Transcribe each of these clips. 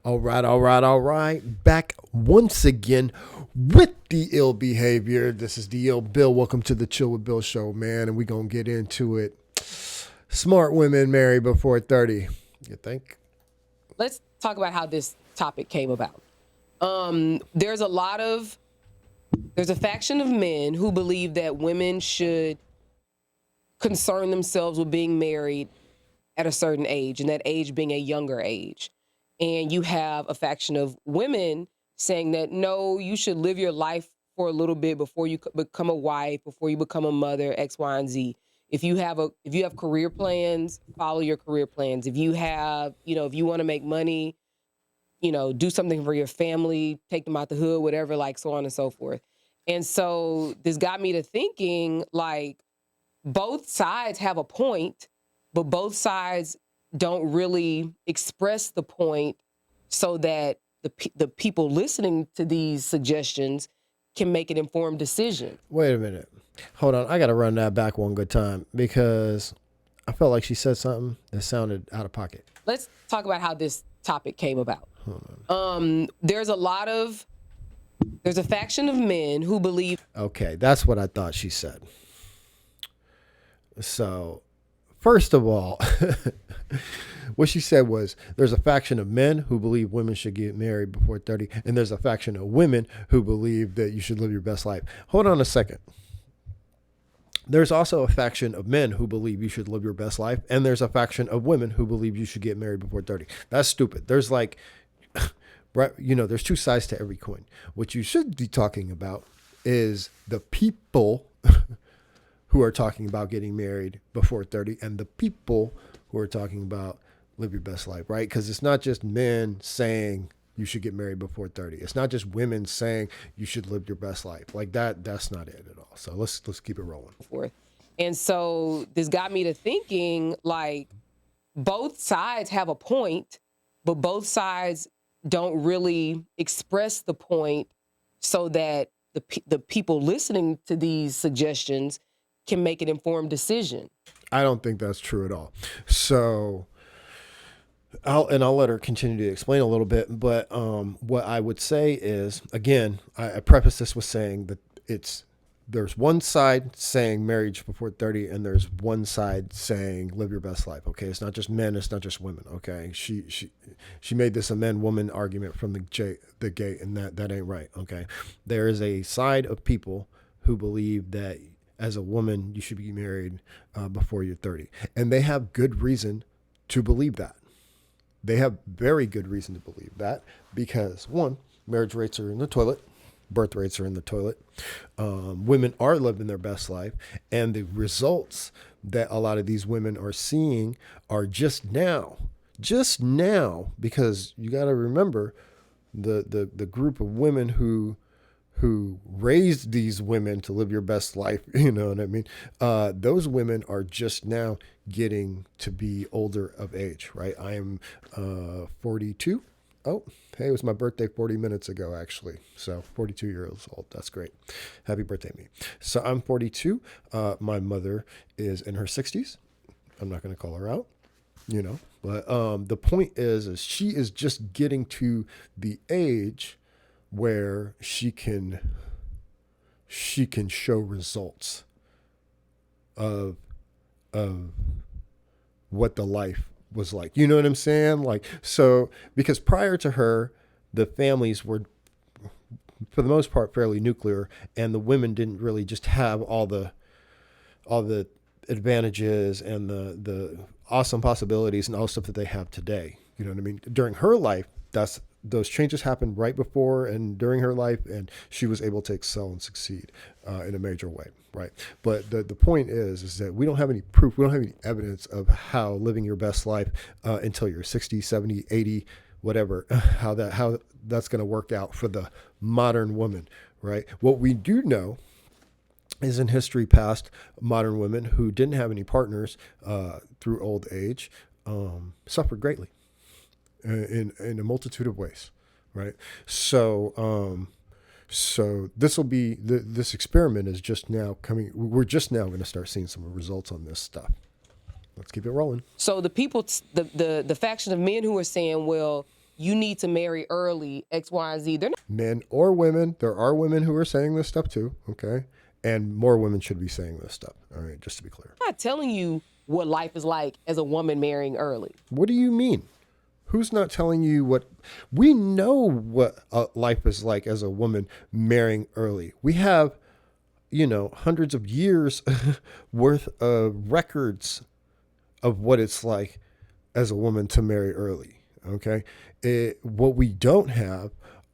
All right, all right, all right. Back once again with the ill behavior. This is the ill Bill. Welcome to the Chill with Bill show, man. And we're going to get into it. Smart women marry before 30. You think? Let's talk about how this topic came about. There's a faction of men who believe that women should concern themselves with being married at a certain age, and that age being a younger age. And you have a faction of women saying that no, you should live your life for a little bit before you become a wife, before you become a mother, X, Y, and Z. If you have career plans, follow your career plans. If you have, if you want to make money, do something for your family, take them out the hood, whatever, like so on and so forth. And so this got me to thinking, like, both sides have a point, but both sides don't really express the point so that the people listening to these suggestions can make an informed decision. Wait a minute. Hold on. I got to run that back one good time because I felt like she said something that sounded out of pocket. Let's talk about how this topic came about. There's a faction of men who believe. Okay, that's what I thought she said. So, first of all, what she said was there's a faction of men who believe women should get married before 30, and there's a faction of women who believe that you should live your best life. Hold on a second. There's also a faction of men who believe you should live your best life, and there's a faction of women who believe you should get married before 30. That's stupid. There's like, right, there's two sides to every coin. What you should be talking about is the people who are talking about getting married before 30 and the people who are talking about live your best life, right? Because it's not just men saying you should get married before 30. It's not just women saying you should live your best life. Like that's not it at all. So let's keep it rolling. And so this got me to thinking, like, both sides have a point, but both sides don't really express the point so that the people listening to these suggestions can make an informed decision. I don't think that's true at all. So I'll let her continue to explain a little bit. But what I would say is, again, I preface this with saying that there's one side saying marriage before 30 and there's one side saying live your best life. Okay. It's not just men. It's not just women. Okay. She made this a men woman argument from the gate, and that ain't right. Okay. There is a side of people who believe that as a woman, you should be married before you're 30. And they have good reason to believe that. They have very good reason to believe that because, one, marriage rates are in the toilet. Birth rates are in the toilet. Women are living their best life. And the results that a lot of these women are seeing are just now, because you got to remember the group of women who raised these women to live your best life, you know what I mean? Those women are just now getting to be older of age, right? I am 42. Oh, hey, it was my birthday 40 minutes ago, actually. So 42 years old. That's great. Happy birthday, me. So I'm 42. My mother is in her 60s. I'm not going to call her out, but the point is she is just getting to the age where she can show results of what the life was like. You know what I'm saying? Like, so because prior to her, the families were for the most part fairly nuclear, and the women didn't really just have all the advantages and the awesome possibilities and all the stuff that they have today. You know what I mean? During her life, those changes happened right before and during her life, and she was able to excel and succeed in a major way, right? But the point is that we don't have any proof, we don't have any evidence of how living your best life until you're 60, 70, 80, whatever, how that's going to work out for the modern woman, right? What we do know is in history past, modern women who didn't have any partners through old age suffered greatly. In a multitude of ways, right? So this experiment is just now coming. We're just now going to start seeing some results on this stuff. Let's keep it rolling. So the people, the faction of men who are saying, well, you need to marry early, X, Y, and Z. They're Men or women, there are women who are saying this stuff too, okay? And more women should be saying this stuff, all right, just to be clear. not telling you what life is like as a woman marrying early. What do you mean? Who's not telling you what? We know what life is like as a woman marrying early. We have, hundreds of years worth of records of what it's like as a woman to marry early. Okay. What we don't have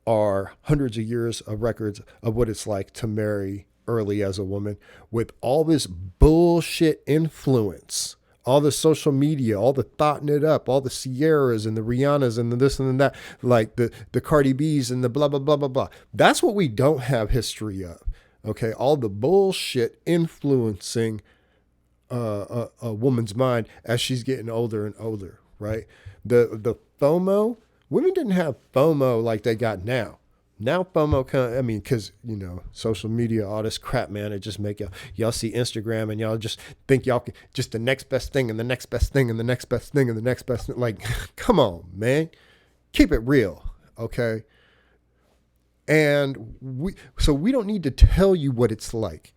are hundreds of years of records of what it's like to marry early as a woman with all this bullshit influence, all the social media, all the thoughting it up, all the Sierras and the Rihannas and the this and that, like the Cardi B's and the blah, blah, blah, blah, blah. That's what we don't have history of. Okay. All the bullshit influencing a woman's mind as she's getting older and older, right? The FOMO, women didn't have FOMO like they got now. Now FOMO, because, social media, all this crap, man, it just make y'all see Instagram and y'all just think y'all can just the next best thing and the next best thing and the next best thing and the next best thing. Like, come on, man. Keep it real, okay? And we don't need to tell you what it's like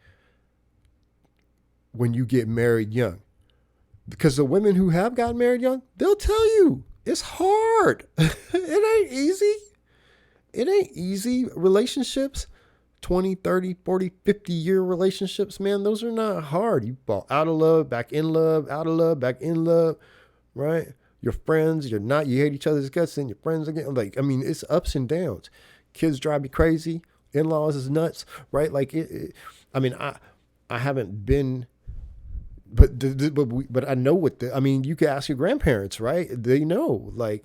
when you get married young. Because the women who have gotten married young, they'll tell you it's hard. It ain't easy. It ain't easy. Relationships, 20, 30, 40, 50-year relationships, man, those are not hard. You fall out of love, back in love, out of love, back in love, right? Your friends, you hate each other's guts, and your friends again. It's ups and downs. Kids drive you crazy. In-laws is nuts, right? I haven't been, but I know you can ask your grandparents, right? They know, like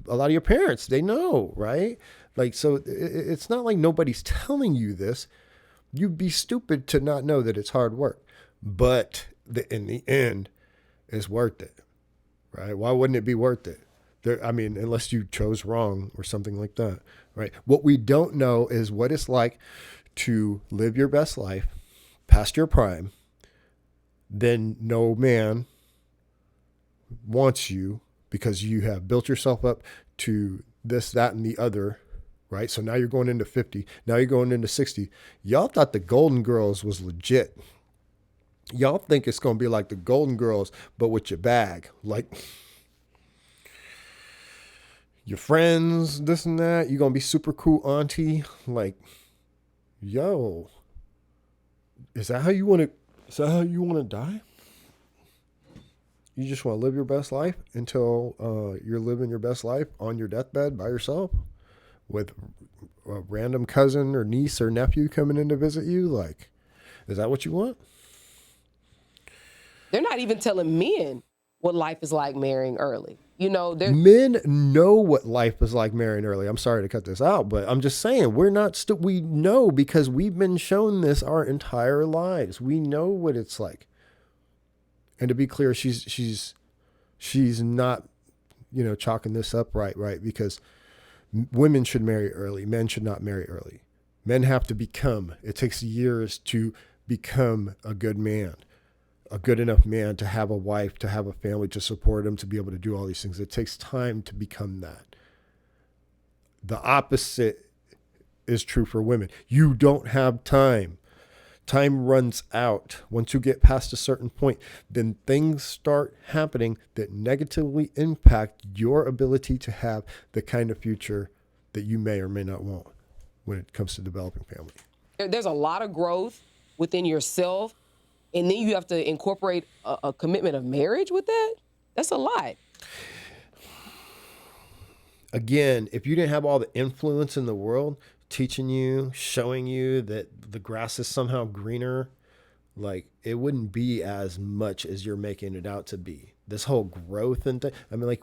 a lot of your parents, they know, right? Like, so it's not like nobody's telling you this. You'd be stupid to not know that it's hard work, but in the end, it's worth it, right? Why wouldn't it be worth it? Unless you chose wrong or something like that, right? What we don't know is what it's like to live your best life past your prime. Then no man wants you because you have built yourself up to this, that, and the other, right? So now you're going into 50. Now you're going into 60. Y'all thought the Golden Girls was legit. Y'all think it's going to be like the Golden Girls, but with your bag. Like your friends, this and that. You're going to be super cool auntie. Like, yo, is that how you want to die? You just want to live your best life until you're living your best life on your deathbed by yourself with a random cousin or niece or nephew coming in to visit you? Like, is that what you want? They're not even telling men what life is like marrying early. Men know what life is like marrying early. I'm sorry to cut this out, but I'm just saying we know because we've been shown this our entire lives. We know what it's like. And to be clear, she's not, chalking this up right? Because women should marry early. Men should not marry early. Men have to become. It takes years to become a good man, a good enough man to have a wife, to have a family, to support him, to be able to do all these things. It takes time to become that. The opposite is true for women. You don't have time. Time runs out. Once you get past a certain point, then things start happening that negatively impact your ability to have the kind of future that you may or may not want when it comes to developing family. There's a lot of growth within yourself, and then you have to incorporate a commitment of marriage with that. That's a lot. Again, if you didn't have all the influence in the world teaching you, showing you that the grass is somehow greener, like it wouldn't be as much as you're making it out to be. This whole growth and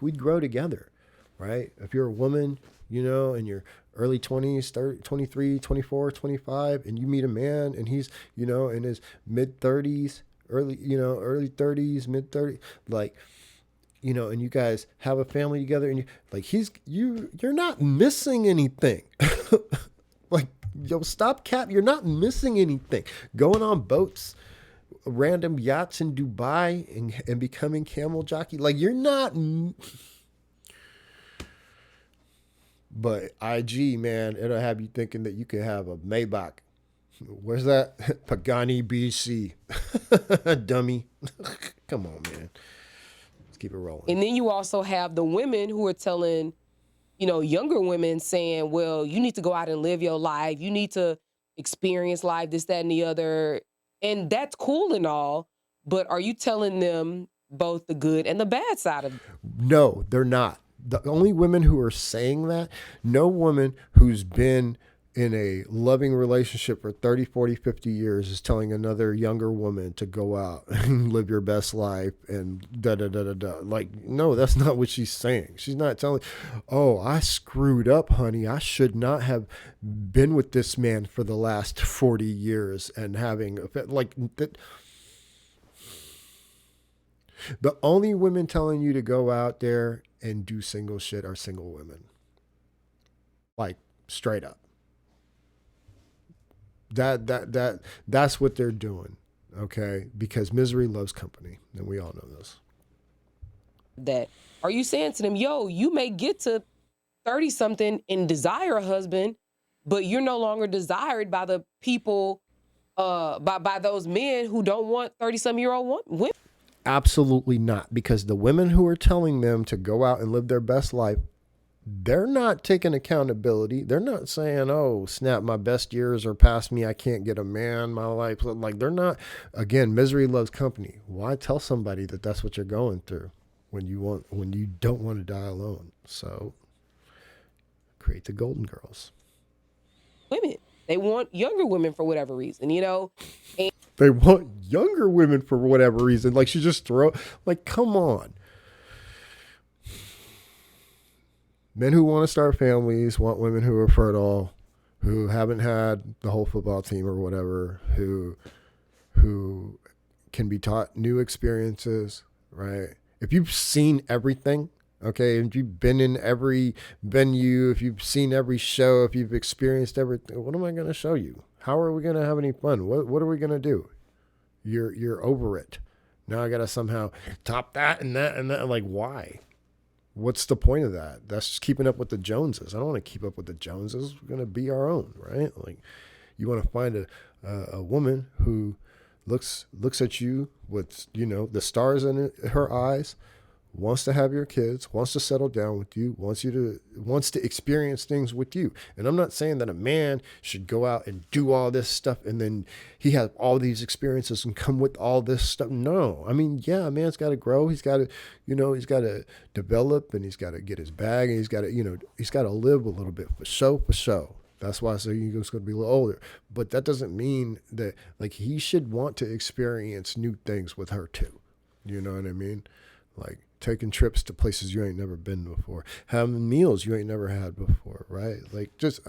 we'd grow together, right? If you're a woman, in your early 20s, 30, 23, 24, 25, and you meet a man and he's, in his mid 30s, early 30s, mid 30s, and you guys have a family together and you're not missing anything. Stop cap. You're not missing anything. Going on boats, random yachts in Dubai and becoming camel jockey. Like you're not. But IG, man, it'll have you thinking that you could have a Maybach. Where's that? Pagani BC. Dummy. Come on, man. Let's keep it rolling. And then you also have the women who are telling, younger women saying, well, you need to go out and live your life. You need to experience life, this, that, and the other. And that's cool and all. But are you telling them both the good and the bad side of it? No, they're not. The only women who are saying that, no woman who's been in a loving relationship for 30, 40, 50 years is telling another younger woman to go out and live your best life and da da da da da. Like, no, that's not what she's saying. She's not telling, oh, I screwed up, honey. I should not have been with this man for the last 40 years and having, like, that. The only women telling you to go out there and do single shit are single women. Like, straight up. That's what they're doing, okay? Because misery loves company, and we all know this. That are you saying to them, yo, you may get to 30 something and desire a husband, but you're no longer desired by the people, by those men who don't want 30-some-year-old women? Absolutely not, because the women who are telling them to go out and live their best life, they're not taking accountability. They're not saying, oh, snap, my best years are past me. I can't get a man. My life. Like, they're not. Again, misery loves company. Why tell somebody that that's what you're going through when you don't want to die alone? So create the golden girls. Women. They want younger women for whatever reason, And they want younger women for whatever reason. Like, she just come on. Men who want to start families want women who are fertile, who haven't had the whole football team or whatever, who can be taught new experiences, right? If you've seen everything, okay, if you've been in every venue, if you've seen every show, if you've experienced everything, what am I going to show you? How are we going to have any fun? What are we going to do? You're over it. Now I got to somehow top that and that and that. Like, why? What's the point of that? That's just keeping up with the Joneses. I don't want to keep up with the Joneses. We're going to be our own, right? Like, you want to find a woman who looks at you with, the stars in her eyes, wants to have your kids, wants to settle down with you, wants to experience things with you. And I'm not saying that a man should go out and do all this stuff and then he has all these experiences and come with all this stuff. No, I mean, yeah, a man's got to grow. He's got to, he's got to develop and he's got to get his bag and he's got to live a little bit for show. That's why I say he's going to be a little older. But that doesn't mean that, like, he should want to experience new things with her too. You know what I mean? Like, taking trips to places you ain't never been before, having meals you ain't never had before, right? Like, just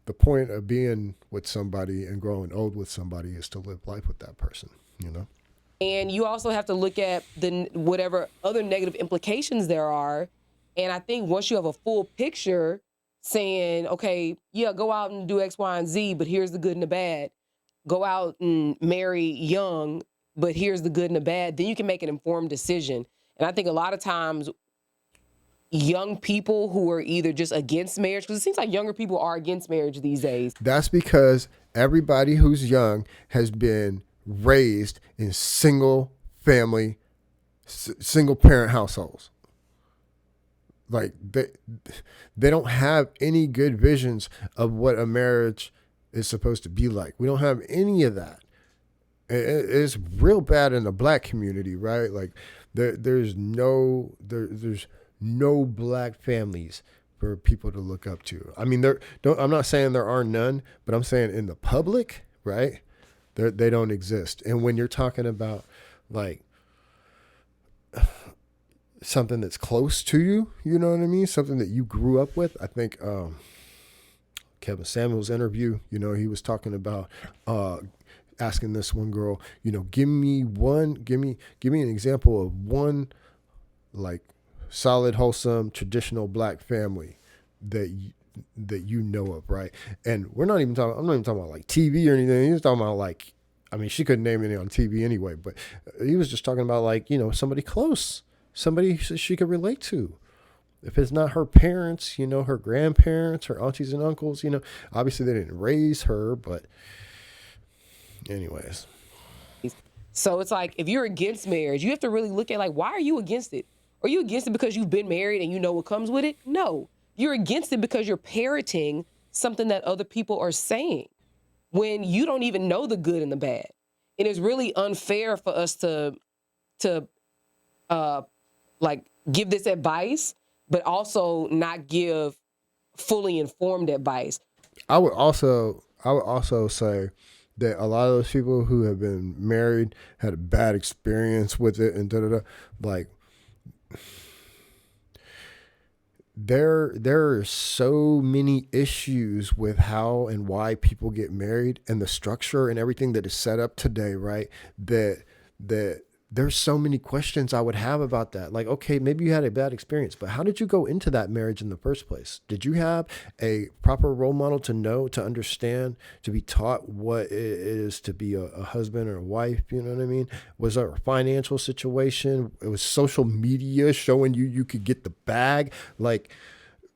the point of being with somebody and growing old with somebody is to live life with that person, And you also have to look at the whatever other negative implications there are. And I think once you have a full picture saying, okay, yeah, go out and do X, Y, and Z, but here's the good and the bad. Go out and marry young, but here's the good and the bad. Then you can make an informed decision. And I think a lot of times young people who are either just against marriage, because it seems like younger people are against marriage these days. That's because everybody who's young has been raised in single parent households. Like, they don't have any good visions of what a marriage is supposed to be like. We don't have any of that. It's real bad in the black community, right? Like, there's no black families for people to look up to. I mean, I'm not saying there are none, but I'm saying in the public, right? They don't exist. And when you're talking about, like, something that's close to you, you know what I mean? Something that you grew up with. I think Kevin Samuels' interview, he was talking about asking this one girl, give me an example of one, like, solid, wholesome, traditional black family that you know of, right? And I'm not even talking about like TV or anything. He was talking about, like, I mean, she couldn't name any on TV anyway, but he was just talking about, like, somebody close, somebody she could relate to. If it's not her parents, her grandparents, her aunties and uncles, obviously they didn't raise her, but anyways. So it's like, if you're against marriage, you have to really look at, like, why are you against it? Are you against it because you've been married and you know what comes with it? No. You're against it because you're parroting something that other people are saying when you don't even know the good and the bad. And it's really unfair for us to uh like give this advice, but also not give fully informed advice. I would also say that a lot of those people who have been married had a bad experience with it and da da da. Like there are so many issues with how and why people get married and the structure and everything that is set up today, right? That there's so many questions I would have about that. Like, okay, maybe you had a bad experience, but how did you go into that marriage in the first place? Did you have a proper role model to know, to understand, to be taught what it is to be a husband or a wife? You know what I mean? Was there a financial situation? It was social media showing you could get the bag. Like,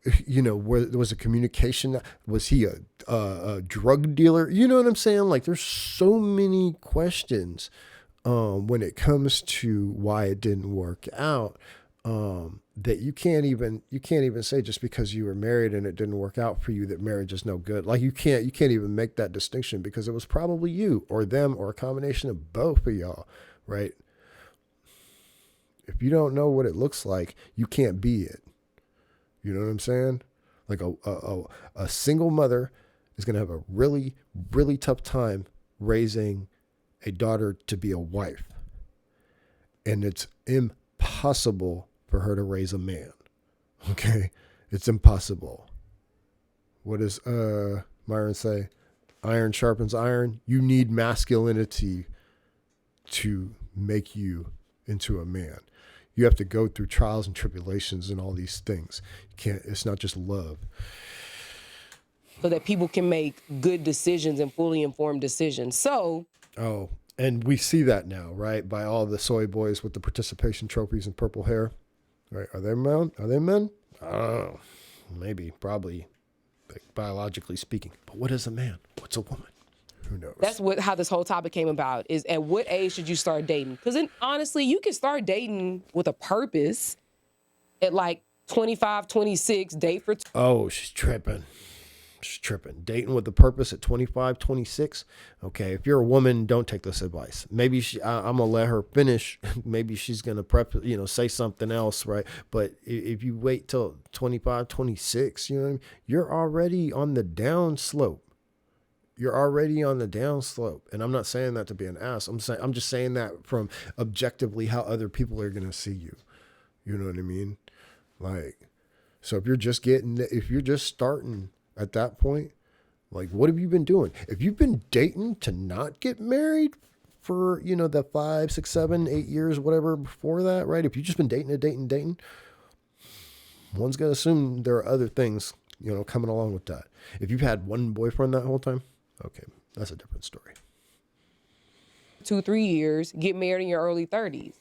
was a communication? Was he a drug dealer? You know what I'm saying? Like, there's so many questions when it comes to why it didn't work out, that you can't even say just because you were married and it didn't work out for you that marriage is no good. Like, you can't even make that distinction because it was probably you or them or a combination of both of y'all, right? If you don't know what it looks like, you can't be it. You know what I'm saying? Like a single mother is going to have a really, really tough time raising a daughter to be a wife. And it's impossible for her to raise a man. Okay? It's impossible. What does Myron say? Iron sharpens iron. You need masculinity to make you into a man. You have to go through trials and tribulations and all these things. It's not just love. So that people can make good decisions and fully informed decisions. So, oh, and we see that now, right? By all the soy boys with the participation trophies and purple hair. Right? Are they men? Are they men? I don't know. Maybe, probably, like, biologically speaking. But what is a man? What's a woman? Who knows? that's how this whole topic came about, is at what age should you start dating? Because honestly, you can start dating with a purpose at like 25, 26, date for... Oh, she's tripping. She's tripping. Dating with a purpose at 25, 26. Okay, if you're a woman, don't take this advice. Maybe I'm going to let her finish. Maybe she's going to say something else, right? But if you wait till 25, 26, you know what I mean? You're already on the down slope. You're already on the down slope. And I'm not saying that to be an ass. I'm just saying that from objectively how other people are going to see you. You know what I mean? Like, so if you're just starting at that point, like, what have you been doing? If you've been dating to not get married for, the 5, 6, 7, 8 years, whatever before that, right? If you've just been dating, one's going to assume there are other things, coming along with that. If you've had one boyfriend that whole time, okay, that's a different story. 2, 3 years, get married in your early 30s,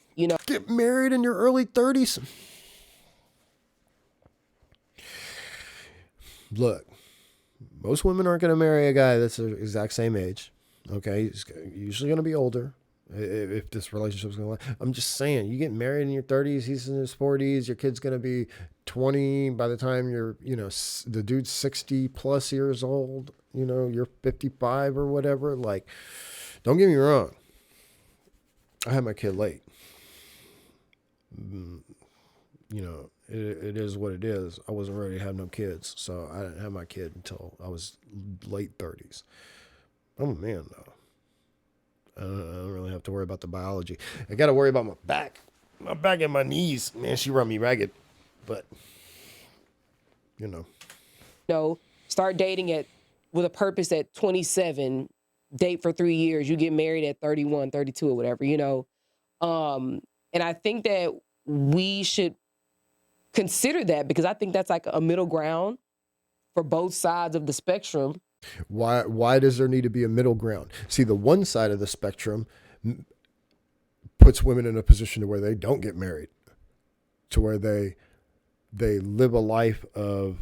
Get married in your early 30s? Look, most women aren't going to marry a guy that's the exact same age. Okay, he's usually going to be older if this relationship's going to last. I'm just saying, you get married in your 30s, he's in his 40s, your kid's going to be 20 by the time you're, the dude's 60 plus years old, you're 55 or whatever. Like, don't get me wrong. I had my kid late. It is what it is. I wasn't ready to have no kids, so I didn't have my kid until I was late 30s. I'm a man, though. I don't really have to worry about the biology. I got to worry about my back and my knees. Man, she run me ragged. But, start dating with a purpose at 27, date for 3 years, you get married at 31, 32 or whatever, And I think that we should consider that, because I think that's like a middle ground for both sides of the spectrum. Why does there need to be a middle ground? See, the one side of the spectrum puts women in a position to where they don't get married, to where they they live a life of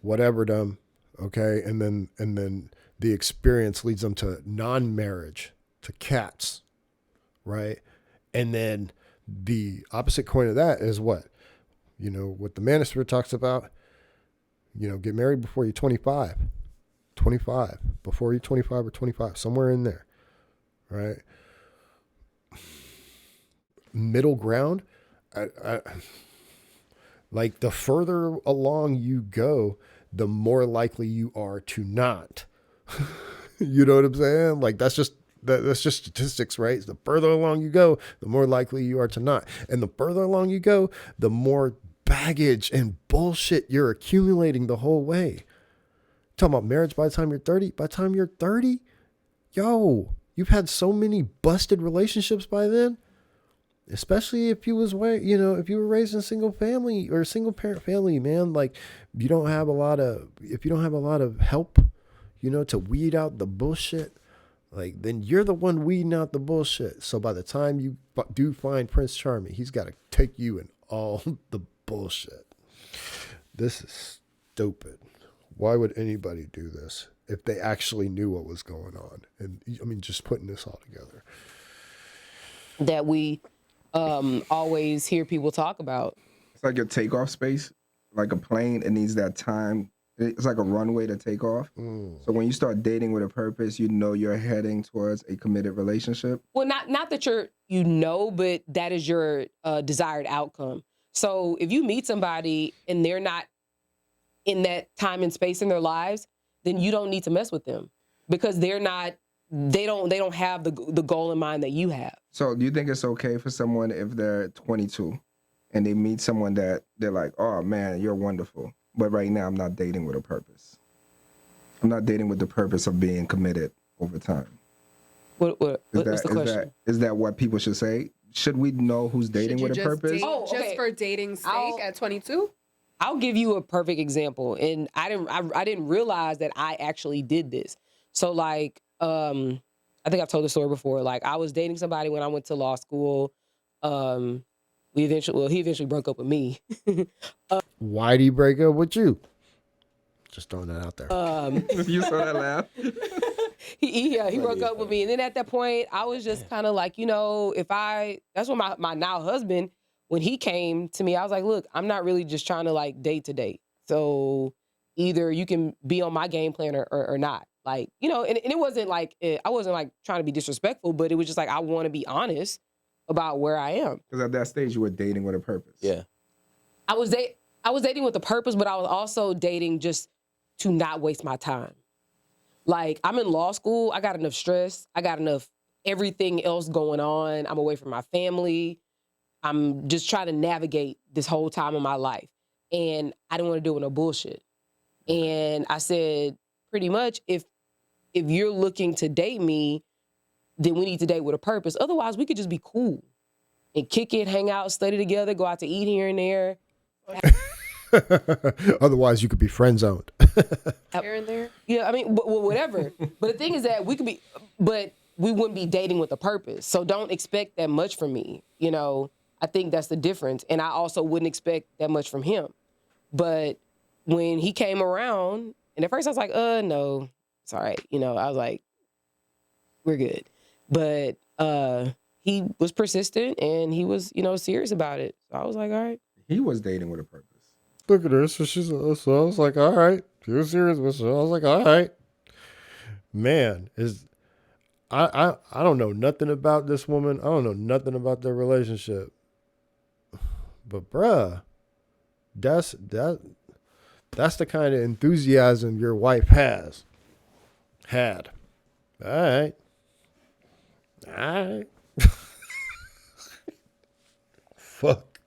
whateverdom, okay, and then the experience leads them to non-marriage, to cats, right? And then the opposite coin of that is what? What the manosphere talks about, get married before you're 25. 25. Before you're 25 or 25, somewhere in there, right? Middle ground, like the further along you go, the more likely you are to not. You know what I'm saying? Like that's just statistics, right? The further along you go, the more likely you are to not. And the further along you go, the more baggage and bullshit you're accumulating the whole way. Talking about marriage by the time you're 30. By the time you're 30, yo, you've had so many busted relationships by then. Especially if you if you were raised in a single family or a single parent family, man, like if you don't have a lot of help, to weed out the bullshit, like then you're the one weeding out the bullshit. So by the time you do find Prince Charming, he's got to take you in all the bullshit. This is stupid. Why would anybody do this if they actually knew what was going on? And I mean, just putting this all together. That we always hear people talk about. It's like your takeoff space, like a plane. It needs that time. It's like a runway to take off. So when you start dating with a purpose, you're heading towards a committed relationship. Well, not that but that is your desired outcome. So if you meet somebody and they're not in that time and space in their lives, then you don't need to mess with them because they don't have the goal in mind that you have. So do you think it's okay for someone if they're 22 and they meet someone that they're like, oh man, you're wonderful, but right now I'm not dating with a purpose. I'm not dating with the purpose of being committed over time. What's the question? Is that what people should say? Should we know who's dating with a purpose? Just for dating's sake at 22? I'll give you a perfect example. And I didn't realize that I actually did this. So like, I think I've told the story before. Like I was dating somebody when I went to law school. He eventually broke up with me. Why did he break up with you? Just throwing that out there. You saw that laugh? He broke up with me. And then at that point, I was just kind of like, that's when my now husband, when he came to me, I was like, look, I'm not really just trying to like date to date. So either you can be on my game plan or not. Like, and it wasn't like, I wasn't like trying to be disrespectful, but it was just like, I want to be honest about where I am. Because at that stage, you were dating with a purpose. Yeah. I was dating with a purpose, but I was also dating just to not waste my time. Like, I'm in law school. I got enough stress. I got enough everything else going on. I'm away from my family. I'm just trying to navigate this whole time of my life. And I didn't want to do it with no bullshit. And I said, pretty much, if you're looking to date me, then we need to date with a purpose. Otherwise, we could just be cool and kick it, hang out, study together, go out to eat here and there. Otherwise, you could be friend zoned. Here and there? Yeah, I mean, whatever. But the thing is that but we wouldn't be dating with a purpose. So don't expect that much from me. I think that's the difference. And I also wouldn't expect that much from him. But when he came around, and at first I was like, no, it's all right. I was like, we're good. But he was persistent and he was, serious about it. So I was like, all right. He was dating with a purpose. Look at her. So I was like, all right. She was serious with her. I was like, all right. Man, I don't know nothing about this woman. I don't know nothing about their relationship. But bruh, that's the kind of enthusiasm your wife had. All right. Fuck,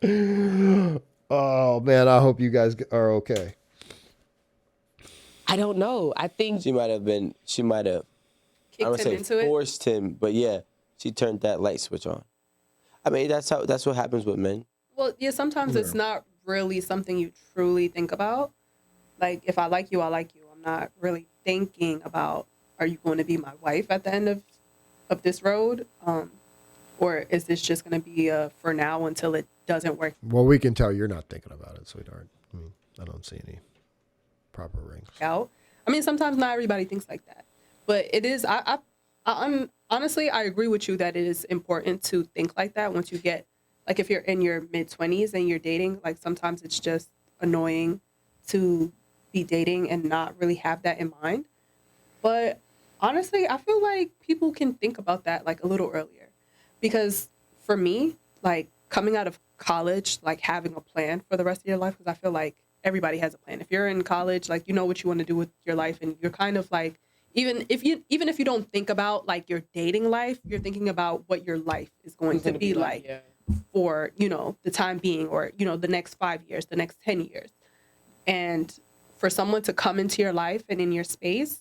man. Oh man, I hope you guys are okay. I don't know. I think She might have I would say forced him, but yeah, she turned that light switch on. I mean, that's what happens with men. Well, yeah, sometimes it's not really something you truly think about. Like, if I like you, I like you. I'm not really thinking about, are you going to be my wife at the end of this road? Or is this just going to be for now until it doesn't work Well, we can tell you're not thinking about it, sweetheart. I mean, I don't see any proper rings. out. I mean, sometimes not everybody thinks like that, but it is. I'm honestly, I agree with you that it is important to think like that once you get, like, if you're in your mid-20s and you're dating, like, sometimes it's just annoying to be dating and not really have that in mind. But honestly, I feel like people can think about that like a little earlier, because for me, like, coming out of college, like, having a plan for the rest of your life, because I feel like everybody has a plan. If you're in college, like, you know what you want to do with your life, and you're kind of like, even if you don't think about like your dating life, you're thinking about what your life is going to be like for, you know, the time being, or, you know, the next 5 years, the next 10 years. And for someone to come into your life and in your space,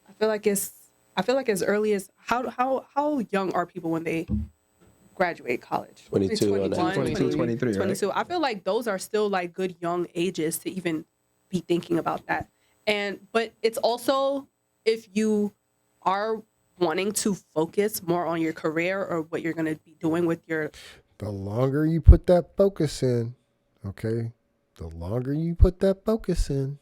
I feel like as early as how young are people when they graduate college? 22, 22, 23, 22. right? I feel like those are still like good young ages to even be thinking about that. But it's also, if you are wanting to focus more on your career or what you're going to be doing with your... The longer you put that focus in, okay, the longer you put that focus in,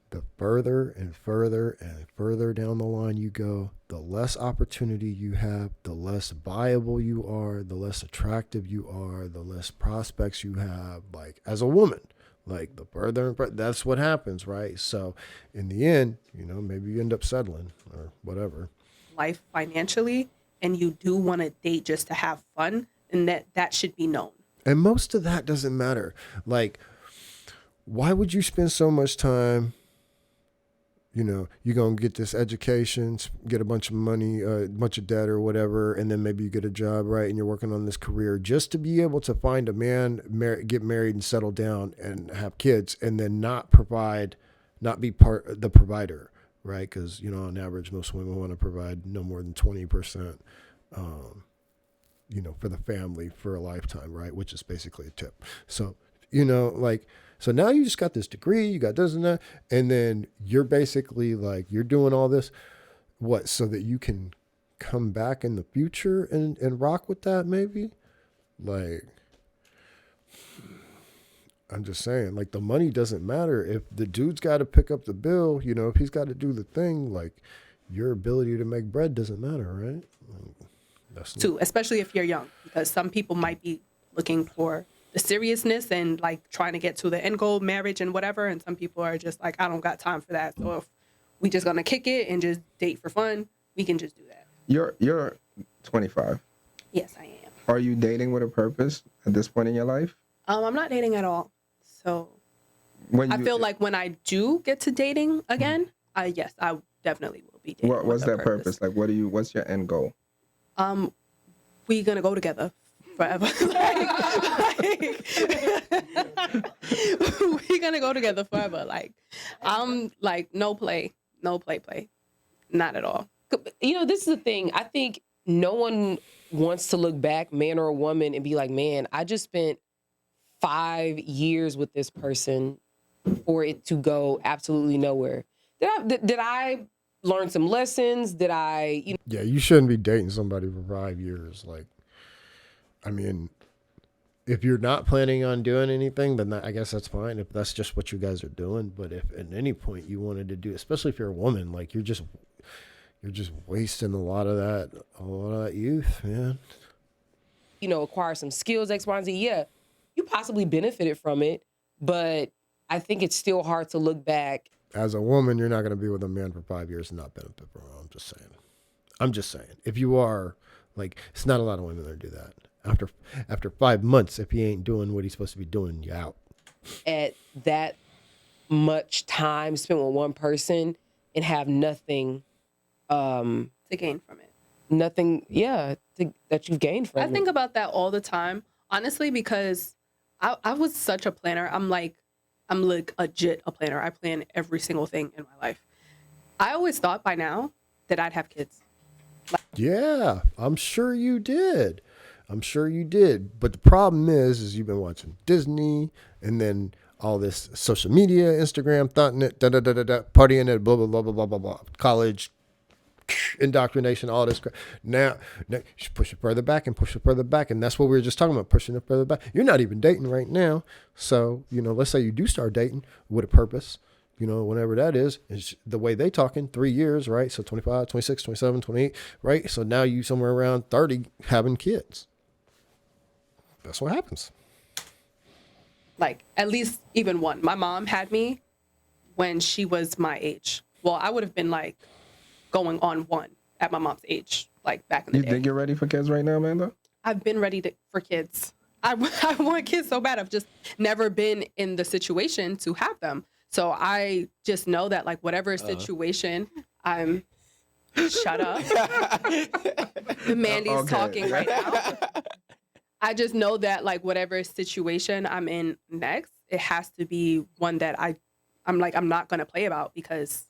the further and further and further down the line you go, the less opportunity you have, the less viable you are, the less attractive you are, the less prospects you have, like, as a woman. Like, the further and further, that's what happens, right? So in the end, you know, maybe you end up settling or whatever. Life financially, and you do want to date just to have fun, and that should be known. And most of that doesn't matter. Like, why would you spend so much time, you know, you're going to get this education, get a bunch of money, a bunch of debt or whatever, and then maybe you get a job, right, and you're working on this career just to be able to find a man, get married and settle down and have kids, and then not be the provider, right? Because, you know, on average, most women want to provide no more than 20%, you know, for the family for a lifetime, right? Which is basically a tip. So, you know, like, so now you just got this degree, you got this and that, and then you're basically like, you're doing all this, what, so that you can come back in the future and rock with that maybe? Like, I'm just saying, like, the money doesn't matter. If the dude's got to pick up the bill, you know, if he's got to do the thing, like, your ability to make bread doesn't matter, right? That's Too, especially if you're young, because some people might be looking for the seriousness and like trying to get to the end goal, marriage and whatever, and some people are just like, I don't got time for that. So if we just gonna kick it and just date for fun, we can just do that. You're 25. Yes, I am. Are you dating with a purpose at this point in your life? I'm not dating at all. So I feel like when I do get to dating again, yes, I definitely will be dating. What's that purpose? Like, what's your end goal? We gonna go together forever. We gonna go together forever. Like, I'm like, no play, not at all. You know, this is the thing. I think no one wants to look back, man or a woman, and be like, man, I just spent 5 years with this person for it to go absolutely nowhere. Did I learn some lessons? Did I, you know? Yeah, you shouldn't be dating somebody for 5 years. Like, I mean, if you're not planning on doing anything, then I guess that's fine. If that's just what you guys are doing. But if at any point you wanted to do, especially if you're a woman, like, you're just wasting a lot of that youth, man. You know, acquire some skills, X, Y, and Z. Yeah, you possibly benefited from it, but I think it's still hard to look back. As a woman, you're not going to be with a man for 5 years and not benefit from it. I'm just saying. If you are, like, it's not a lot of women that do that. After 5 months, if he ain't doing what he's supposed to be doing, you're out. At that much time spent with one person and have nothing to gain from it. Nothing, that you've gained from it. I think about that all the time, honestly, because I was such a planner. I'm like legit a planner. I plan every single thing in my life. I always thought by now that I'd have kids. Yeah, I'm sure you did. But the problem is you've been watching Disney and then all this social media, Instagram, partying it, blah, blah, blah, blah, blah, blah, blah, college, indoctrination, all this crap. Now you should push it further back and push it further back. And that's what we were just talking about, pushing it further back. You're not even dating right now. So, let's say you do start dating with a purpose, whenever that is the way they talking 3 years, right? So 25, 26, 27, 28, right? So now you somewhere around 30 having kids. That's what happens. Like at least even one. My mom had me when she was my age. Well, I would have been like going on one at my mom's age, like back in the day. You think you're ready for kids right now, Amanda? I've been ready for kids. I want kids so bad. I've just never been in the situation to have them. So I just know that like whatever situation I'm shut up. Mandy's talking right now. I just know that like whatever situation I'm in next, it has to be one that I'm not gonna play about because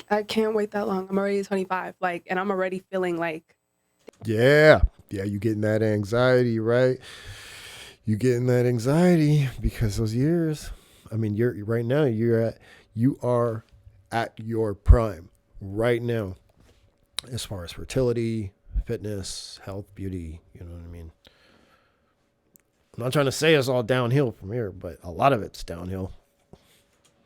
I can't wait that long. I'm already 25, and I'm already feeling like. Yeah, you getting that anxiety, right? You getting that anxiety because those years. I mean, you are at your prime right now, as far as fertility, fitness, health, beauty. You know what I mean? I'm not trying to say it's all downhill from here, but a lot of it's downhill.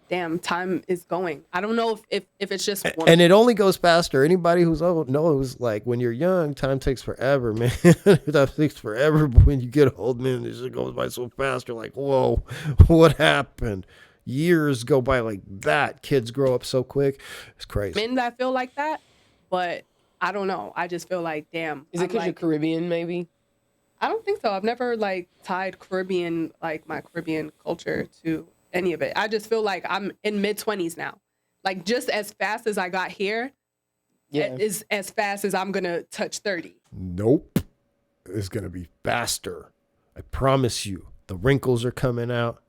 Damn, time is going. I don't know if it's just one. And it only goes faster. Anybody who's old knows, like, when you're young, time takes forever, man. Time takes forever, but when you get old, man, it just goes by so fast. You're like, whoa, what happened? Years go by like that. Kids grow up so quick. It's crazy. Men that feel like that, but I don't know. I just feel like, damn. Is it because you're Caribbean, maybe? I don't think so. I've never tied Caribbean, my Caribbean culture to any of it. I just feel like I'm in mid-20s now. Like just as fast as I got here is as fast as I'm going to touch 30. Nope. It's going to be faster. I promise you. The wrinkles are coming out,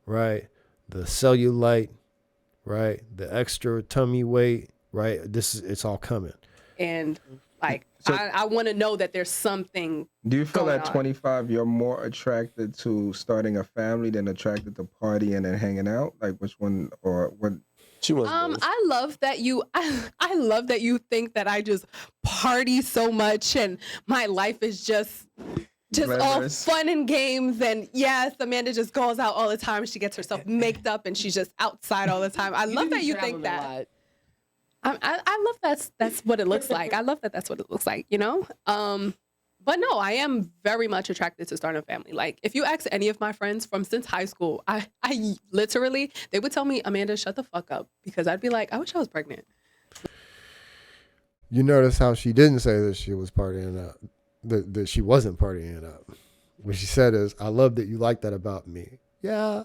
right? The cellulite, right? The extra tummy weight, right? It's all coming. And I want to know that there's something. Do you feel at on. 25 you're more attracted to starting a family than attracted to partying and hanging out? Like which one or what? I love that you I love that you think that I just party so much and my life is just all fun and games. And yes, Amanda just goes out all the time. She gets herself maked up and she's just outside all the time. I love that you think that. I love that's what it looks like. I love that that's what it looks like, But no, I am very much attracted to starting a family. Like if you ask any of my friends from since high school, I literally, they would tell me, Amanda, shut the fuck up. Because I'd be like, I wish I was pregnant. You notice how she didn't say that she was partying up, that she wasn't partying it up. What she said is, I love that you like that about me. Yeah,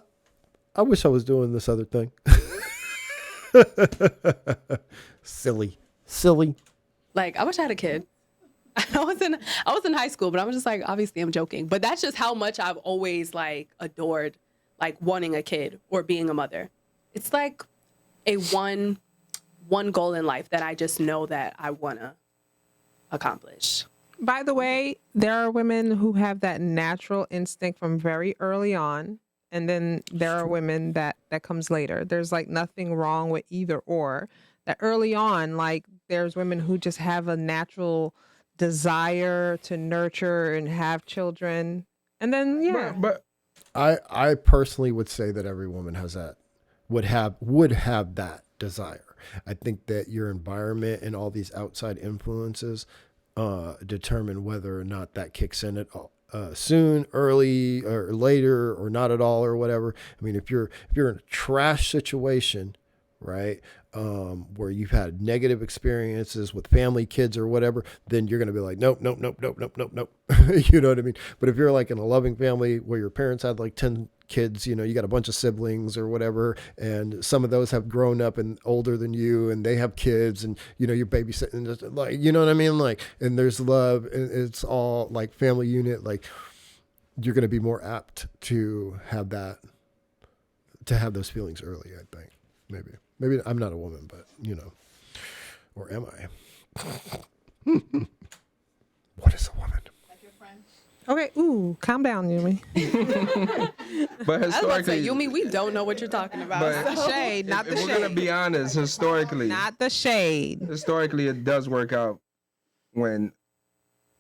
I wish I was doing this other thing. Silly. Like I wish I had a kid. I was in high school, but I was just like, obviously I'm joking. But that's just how much I've always adored wanting a kid or being a mother. It's like a one goal in life that I just know that I want to accomplish. By the way, there are women who have that natural instinct from very early on. And then there are women that comes later. There's nothing wrong with either or. That early on, there's women who just have a natural desire to nurture and have children. And then, yeah. But I personally would say that every woman has that, would have that desire. I think that your environment and all these outside influences determine whether or not that kicks in at all. Soon, early, or later, or not at all, or whatever. I mean, if you're in a trash situation, right, where you've had negative experiences with family, kids, or whatever, then you're gonna be like, nope. You know what I mean? But if you're in a loving family where your parents had 10 kids, you got a bunch of siblings or whatever, and some of those have grown up and older than you, and they have kids, and you're babysitting, just you know what I mean, and there's love, and it's all family unit, you're going to be more apt to have those feelings early. I think maybe I'm not a woman, but or am I? What is a woman? Like your friend. Okay, ooh, calm down, Yumi. But I was about to say, historically, Yumi, we don't know what you're talking about. But- so- Shade, not the if we're gonna shade. be honest, historically, Not the shade. it does work out when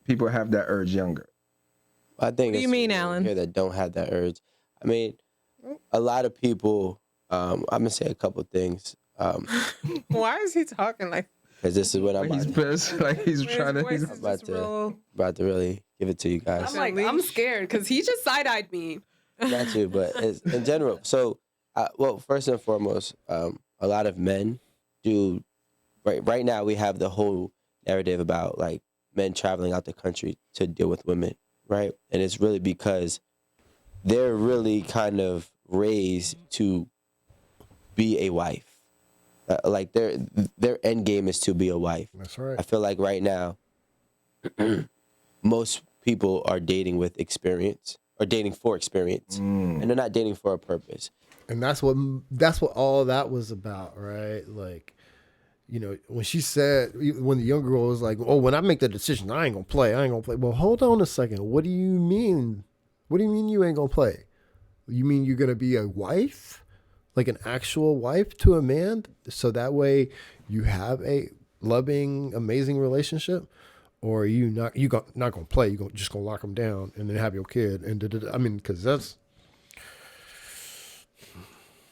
people have that urge younger. I think What do you it's mean, women Alan? here that don't have that urge. I mean, a lot of people. I'm gonna say a couple things. Why is he talking like Because this is what I'm Like he's about to, pissed. Like he's trying to. voice He's, is about just to- real? about to really give it to you guys. I'm like, I'm scared because he just side-eyed me. Not you, but it's, in general. So, well, first and foremost, a lot of men do. Right now, we have the whole narrative about like men traveling out the country to deal with women, right? And it's really because they're really kind of raised to be a wife. Like their end game is to be a wife. That's right. I feel like right now, most people are dating with experience or dating for experience, and they're not dating for a purpose. And that's what all that was about, right? Like, you know, when she said, when the young girl was like, "Oh, when I make the decision, I ain't gonna play. Well, hold on a second. What do you mean? What do you mean you ain't gonna play? You mean you're gonna be a wife, like an actual wife to a man, so that way you have a loving, amazing relationship, or are you not gonna play? You just gonna lock them down and then have your kid and I mean, because that's.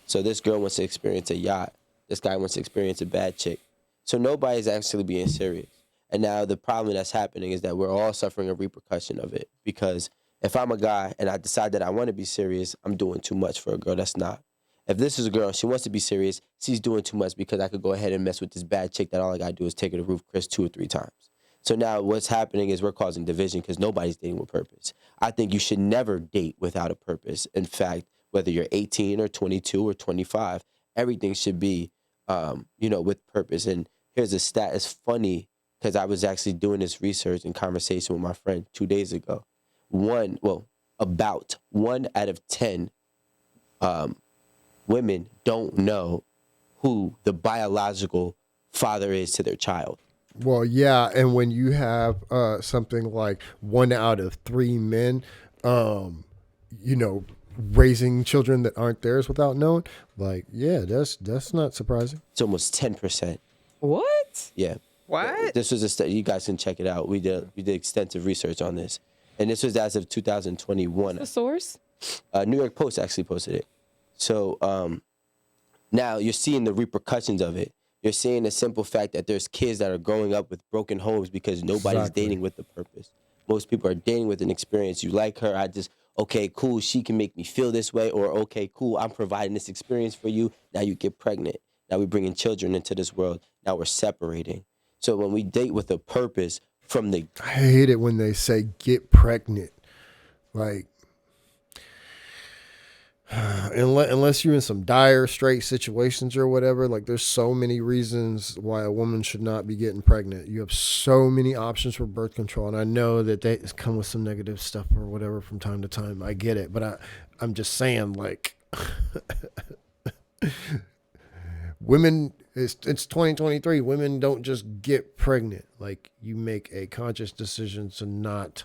So this girl wants to experience a yacht. This guy wants to experience a bad chick. So nobody's actually being serious. And now the problem that's happening is that we're all suffering a repercussion of it. Because if I'm a guy and I decide that I want to be serious, I'm doing too much for a girl that's not. If this is a girl and she wants to be serious, she's doing too much because I could go ahead and mess with this bad chick that all I got to do is take her to Roof Chris 2 or 3 times. So now what's happening is we're causing division because nobody's dating with purpose. I think you should never date without a purpose. In fact, whether you're 18 or 22 or 25, everything should be, with purpose. And here's a stat. It's funny because I was actually doing this research and conversation with my friend 2 days ago. About 1 out of 10 women don't know who the biological father is to their child. Well, yeah, and when you have something like 1 out of 3 men, raising children that aren't theirs without knowing, like, yeah, that's not surprising. It's almost 10%. What? Yeah. What? This was a study. You guys can check it out. We did extensive research on this, and this was as of 2021. The source? New York Post actually posted it. So now you're seeing the repercussions of it. You're seeing the simple fact that there's kids that are growing up with broken homes because nobody's Exactly. dating with a purpose. Most people are dating with an experience. You like her, okay, cool, she can make me feel this way, or okay, cool, I'm providing this experience for you. Now you get pregnant. Now we're bringing children into this world. Now we're separating. So when we date with a purpose from the... I hate it when they say get pregnant. Like, unless you're in some dire straight situations or whatever, like there's so many reasons why a woman should not be getting pregnant. You have so many options for birth control. And I know that they come with some negative stuff or whatever from time to time. I get it. But I'm just saying, like, women, it's 2023. Women don't just get pregnant. Like, you make a conscious decision to not.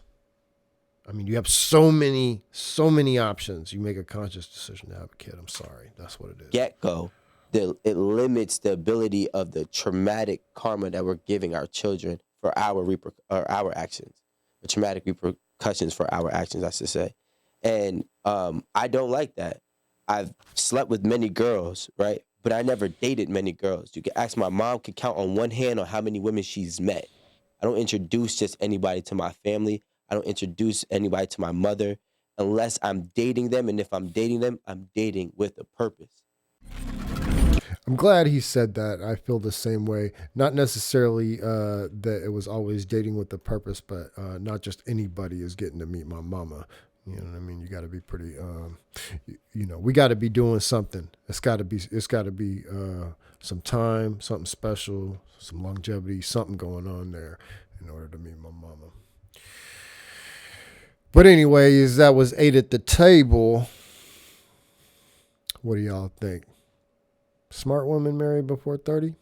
I mean, you have so many options. You make a conscious decision to have a kid. I'm sorry. That's what it is. get-go, it limits the ability of the traumatic karma that we're giving our children for our actions, the traumatic repercussions for our actions, I should say. And I don't like that. I've slept with many girls, right? But I never dated many girls. You can ask my mom, can count on one hand on how many women she's met. I don't introduce just anybody to my family. I don't introduce anybody to my mother unless I'm dating them. And if I'm dating them, I'm dating with a purpose. I'm glad he said that. I feel the same way. Not necessarily that it was always dating with a purpose, but not just anybody is getting to meet my mama. You know what I mean? You got to be pretty, we got to be doing something. It's got to be some time, something special, some longevity, something going on there in order to meet my mama. But anyways, that was 8 at the table. What do y'all think? Smart woman married before 30?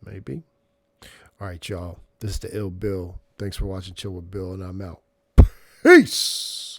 Maybe. All right, y'all. This is the Ill Bill Thanks for watching Chill with Bill, and I'm out. Peace.